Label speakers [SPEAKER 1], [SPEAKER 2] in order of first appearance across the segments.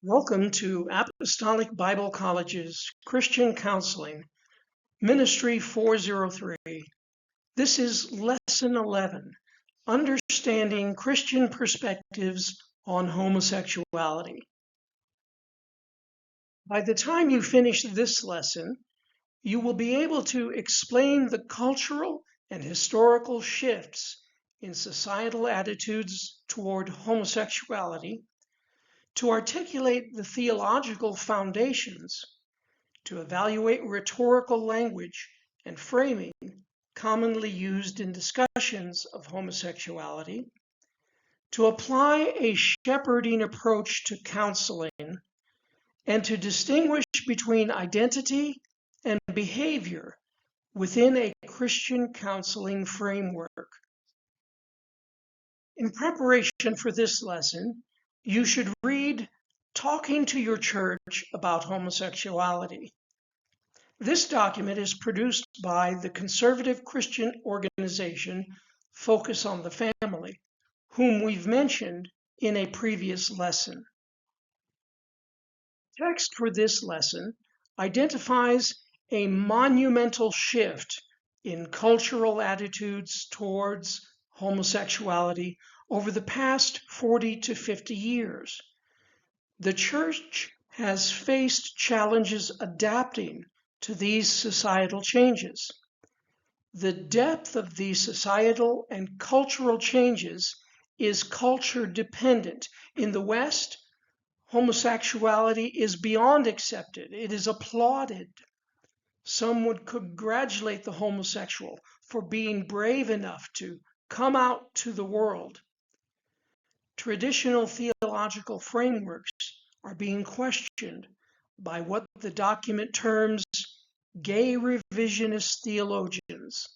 [SPEAKER 1] Welcome to Apostolic Bible College's Christian Counseling, Ministry 403. This is Lesson 11, Understanding Christian Perspectives on Homosexuality. By the time you finish this lesson, you will be able to explain the cultural and historical shifts in societal attitudes toward homosexuality, to articulate the theological foundations, to evaluate rhetorical language and framing commonly used in discussions of homosexuality, to apply a shepherding approach to counseling, and to distinguish between identity and behavior within a Christian counseling framework. In preparation for this lesson, you should read Talking to Your Church About Homosexuality. This document is produced by the conservative Christian organization Focus on the Family, whom we've mentioned in a previous lesson. Text for this lesson identifies a monumental shift in cultural attitudes towards homosexuality over the past 40 to 50 years. The church has faced challenges adapting to these societal changes. The depth of these societal and cultural changes is culture dependent. In the West, homosexuality is beyond accepted. It is applauded. Some would congratulate the homosexual for being brave enough to come out to the world. Traditional theological frameworks are being questioned by what the document terms gay revisionist theologians.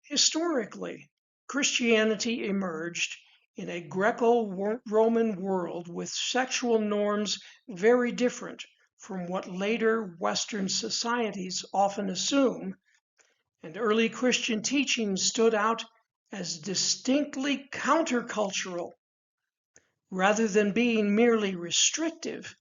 [SPEAKER 1] Historically, Christianity emerged in a Greco-Roman world with sexual norms very different from what later Western societies often assume, and early Christian teaching stood out as distinctly countercultural. Rather than being merely restrictive,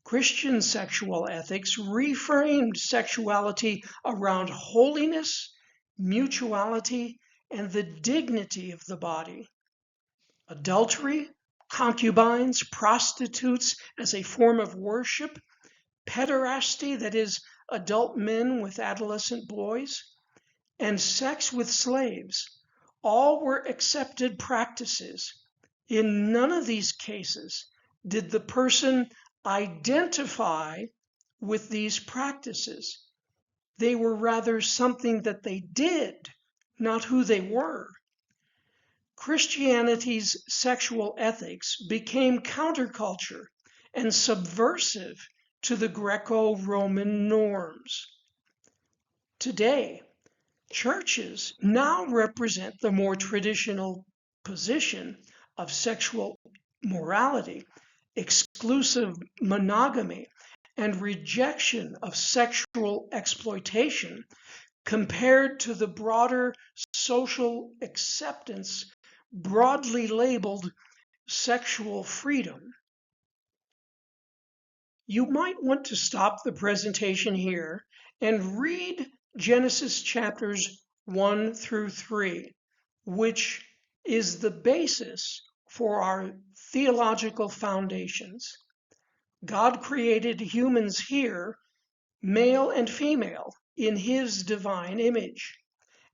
[SPEAKER 1] Christian sexual ethics reframed sexuality around holiness, mutuality, and the dignity of the body. Adultery, concubines, prostitutes as a form of worship, pederasty, that is, adult men with adolescent boys, and sex with slaves, all were accepted practices. In none of these cases did the person identify with these practices. They were rather something that they did, not who they were. Christianity's sexual ethics became counterculture and subversive to the Greco-Roman norms. Today, churches now represent the more traditional position of sexual morality, exclusive monogamy, and rejection of sexual exploitation compared to the broader social acceptance broadly labeled sexual freedom. You might want to stop the presentation here and read Genesis chapters 1 through 3, which is the basis for our theological foundations. God created humans here, male and female, in His divine image,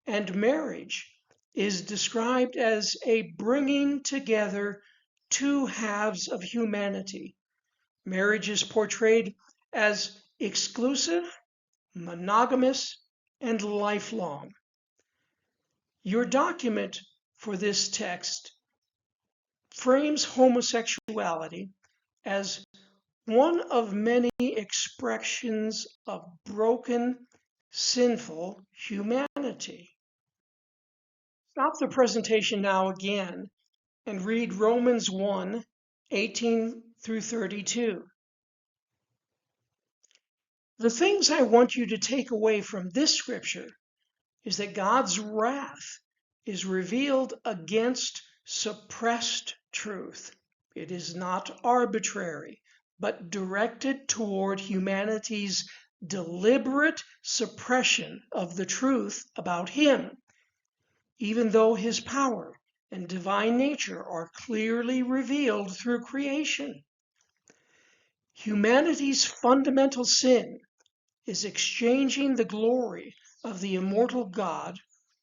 [SPEAKER 1] and marriage is described as a bringing together two halves of humanity. Marriage is portrayed as exclusive, monogamous, and lifelong. Your document for this text frames homosexuality as one of many expressions of broken, sinful humanity. Stop the presentation now again and read Romans 1, 18 through 32. The things I want you to take away from this scripture is that God's wrath is revealed against suppressed truth. It is not arbitrary, but directed toward humanity's deliberate suppression of the truth about him, even though his power and divine nature are clearly revealed through creation. Humanity's fundamental sin is exchanging the glory of the immortal God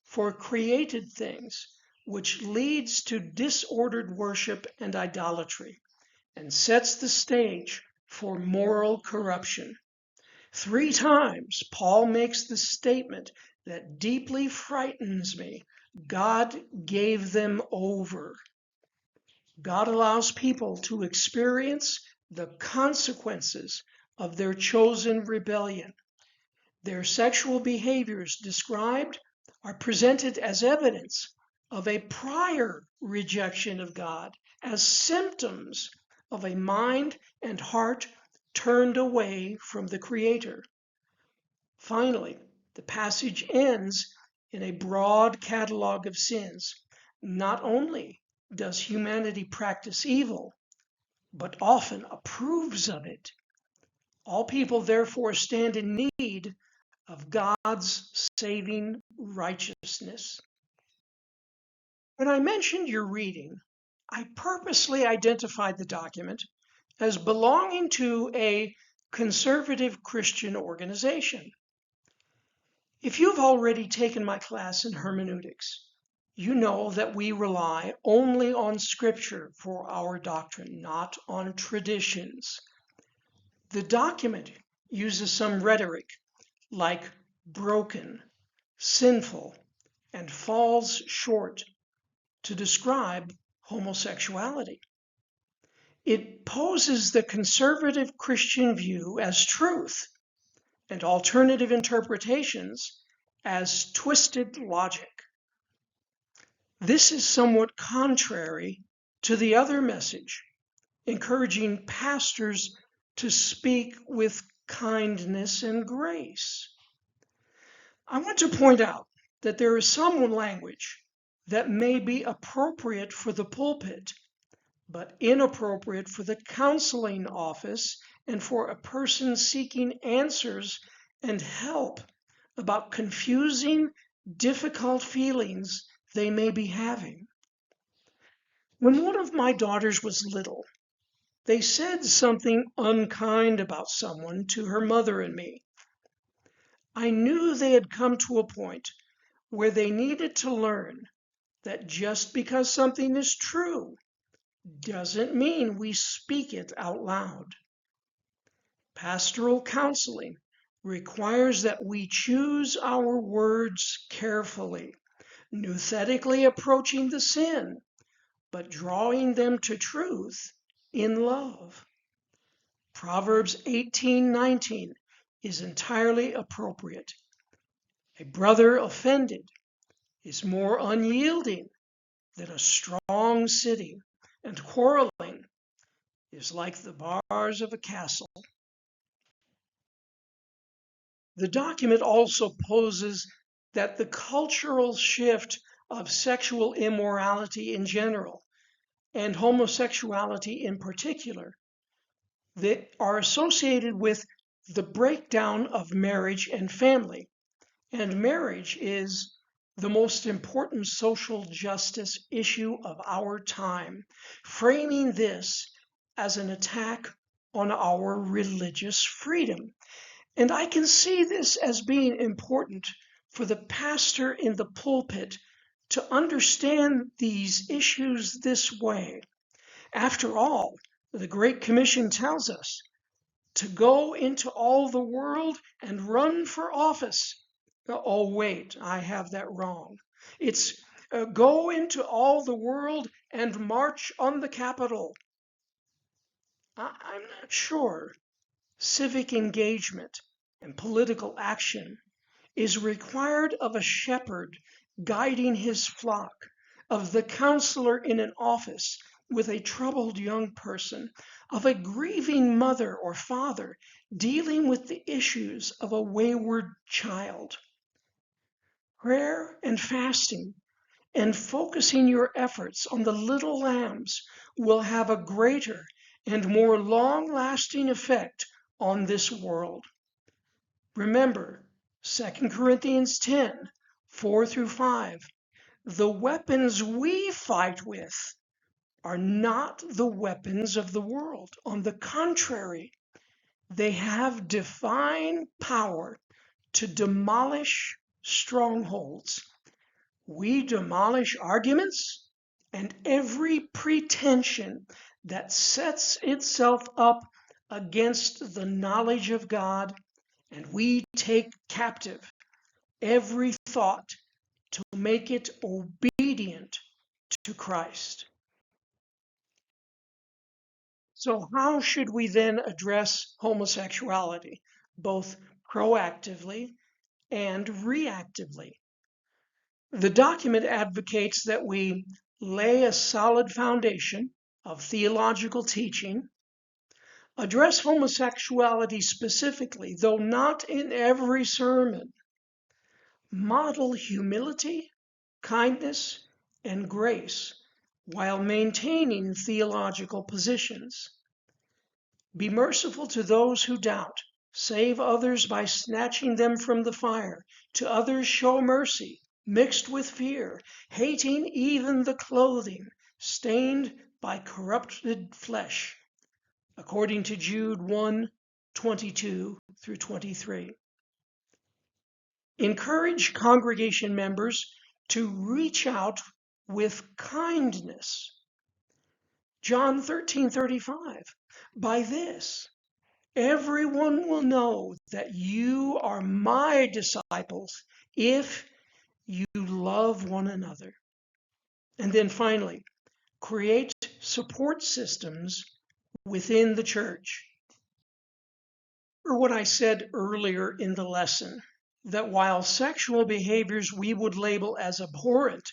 [SPEAKER 1] for created things, which leads to disordered worship and idolatry, and sets the stage for moral corruption. 3 times, Paul makes the statement that deeply frightens me: God gave them over. God allows people to experience the consequences of their chosen rebellion. Their sexual behaviors described are presented as evidence of a prior rejection of God, as symptoms of a mind and heart turned away from the Creator. Finally, the passage ends in a broad catalog of sins. Not only does humanity practice evil, but often approves of it. All people therefore stand in need of God's saving righteousness. When I mentioned your reading, I purposely identified the document as belonging to a conservative Christian organization. If you've already taken my class in hermeneutics, you know that we rely only on Scripture for our doctrine, not on traditions. The document uses some rhetoric like broken, sinful, and falls short to describe homosexuality. It poses the conservative Christian view as truth and alternative interpretations as twisted logic. This is somewhat contrary to the other message, encouraging pastors to speak with kindness and grace. I want to point out that there is some language that may be appropriate for the pulpit, but inappropriate for the counseling office and for a person seeking answers and help about confusing, difficult feelings they may be having. When one of my daughters was little, they said something unkind about someone to her mother and me. I knew they had come to a point where they needed to learn that just because something is true doesn't mean we speak it out loud. Pastoral counseling requires that we choose our words carefully, nouthetically approaching the sin, but drawing them to truth in love. Proverbs 18:19 is entirely appropriate. A brother offended is more unyielding than a strong city, and quarreling is like the bars of a castle. The document also poses that the cultural shift of sexual immorality in general and homosexuality in particular that are associated with the breakdown of marriage and family. And marriage is the most important social justice issue of our time, framing this as an attack on our religious freedom. And I can see this as being important for the pastor in the pulpit to understand these issues this way. After all, the Great Commission tells us to go into all the world and run for office. Oh, wait, I have that wrong. It's go into all the world and march on the Capitol. I'm not sure civic engagement and political action is required of a shepherd guiding his flock, of the counselor in an office with a troubled young person, of a grieving mother or father dealing with the issues of a wayward child. Prayer and fasting and focusing your efforts on the little lambs will have a greater and more long-lasting effect on this world. Remember 2 Corinthians 10, 4 through 5. The weapons we fight with are not the weapons of the world. On the contrary, they have divine power to demolish strongholds. We demolish arguments and every pretension that sets itself up against the knowledge of God, and we take captive every thought to make it obedient to Christ. So how should we then address homosexuality, both proactively and reactively? The document advocates that we lay a solid foundation of theological teaching, address homosexuality specifically, though not in every sermon, model humility, kindness, and grace while maintaining theological positions. Be merciful to those who doubt. Save others by snatching them from the fire. To others show mercy, mixed with fear, hating even the clothing stained by corrupted flesh, according to Jude 1, 22 through 23. Encourage congregation members to reach out with kindness. John 13:35. By this, everyone will know that you are my disciples if you love one another. And then finally, create support systems within the church. Or what I said earlier in the lesson, that while sexual behaviors we would label as abhorrent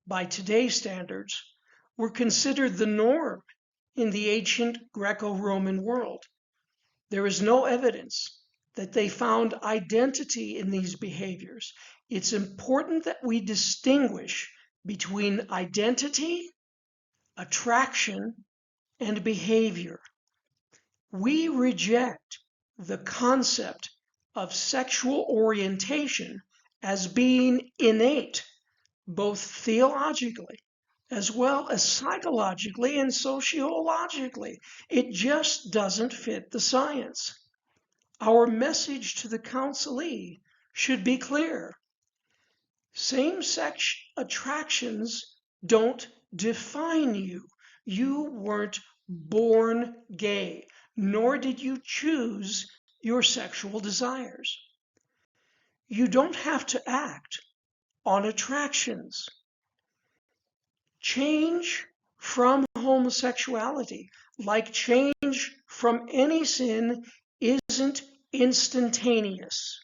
[SPEAKER 1] by today's standards were considered the norm in the ancient Greco-Roman world, there is no evidence that they found identity in these behaviors. It's important that we distinguish between identity, attraction, and behavior. We reject the concept of sexual orientation as being innate, both theologically as well as psychologically and sociologically. It just doesn't fit the science. Our message to the counselee should be clear. Same-sex attractions don't define you. You weren't born gay, nor did you choose your sexual desires. You don't have to act on attractions. Change from homosexuality, like change from any sin, isn't instantaneous.